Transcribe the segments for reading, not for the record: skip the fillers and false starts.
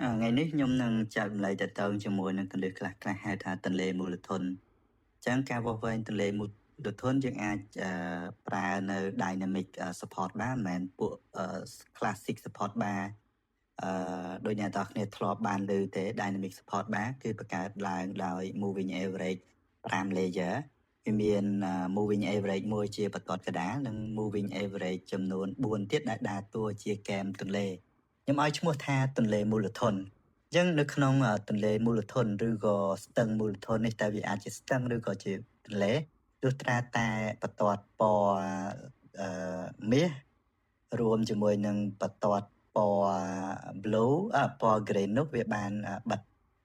ថ្ងៃនេះខ្ញុំនឹងចែករំលែកទាក់ទងជាមួយនឹងគន្លឹះខ្លះៗហៅថាទន្លេមូលធនអញ្ចឹងការវាស់វែងទន្លេមូលធនយើងអាចប្រើនៅ dynamic support បានមិនមែនពួកclassic support bar ដោយអ្នកនរគ្នាធ្លាប់បានឮទេ dynamic support bar គឺបង្កើតឡើងដោយ moving average 5 layer វាមាន moving average មួយជាបន្ទាត់កណ្ដាលនិង moving average ចំនួន4ទៀតដែលដើរតួជាគែមទន្លេខ្ញុំឲ្យឈ្មោះថាទន្លេមូលធនអញ្ចឹងនៅក្នុងទន្លេមូលធនឬក៏ស្ទឹងមូលធននេះតើវាអាចជាស្ទឹងឬក៏ជាទន្លេទោះត្រាតែបន្ទាត់ពណ៌មាសរួមជាមួយនឹងបន្ទាត់ពណ៌ blue ពណ៌ green នោះវាបានបិទ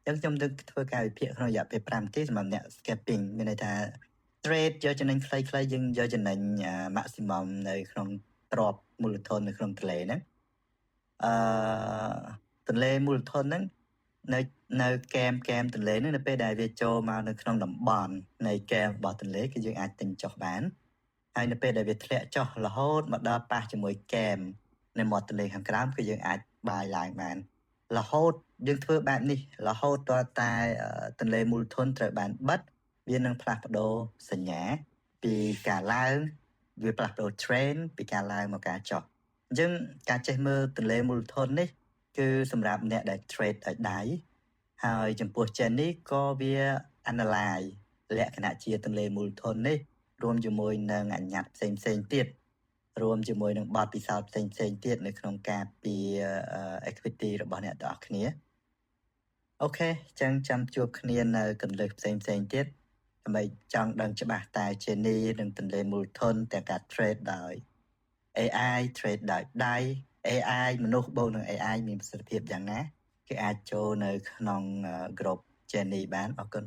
អញ្ចឹងខ្ញុំនឹងធ្វើការវិភាគក្នុងរយៈពេល5នាទីសម្រាប់អ្នក scalping មានន័យថា trade យកចំណេញខ្លីៗយើងយកចំណេញ maximum នៅក្នុងទ្រព្យមូលធននៅក្នុងទន្លេហ្នឹងទន្លេមូលធនហ្នឹងនៅកែមទន្លេហ្នឹងនៅពេលដែលវាចូលមកនៅក្នុងតំបន់នៃកែមរបស់ទន្លេគឺយើងអាចទិញចុះបានហើយនៅពេលដែលវាធ្លាក់ចុះរហូតមកដល់ប៉ះជាមួយកែមនៅមាត់ទន្លេខាងក្រោមគឺយើងអាចបាយឡើងបានរហូតយើងធ្វើបែបនេះរហូតដល់តែទន្លេមូលធនត្រូវបានបិទវានឹងផ្លាស់ប្ដូរសញ្ញាពីការឡើងវាផ្លាស់ប្ដូរ trend ពីការឡើងមកការចុះអញ្ចឹងការចេះមើលទន្លេមូលធននេះគឺសម្រាប់អ្នកដែល trade ដោយដៃហើយចំពោះ chain នេះក៏វា analyze លក្ខណៈជាទន្លេមូលធននេះរួមជាមួយនឹងអញ្ញត្តិផ្សេងទៀតរួមជាមួយនឹងបទពិសោធន៍ផ្សេងទៀតនៅក្នុងការពី equity របស់អ្នកទាំងអស់គ្នាអូខេអញ្ចឹងចាំជួបគ្នានៅកន្លឹះផ្សេងទៀតដើម្បីចង់ដឹងច្បាស់តើ Jenny និងទន្លេមូលធនទាំងការ trade ដោយ AI trade ដោយដៃ AI មនុស្សបូកនឹង AI មានប្រសិទ្ធភាពយ៉ាងណាគឺអាចចូលនៅក្នុង group Jenny បានអរគុណ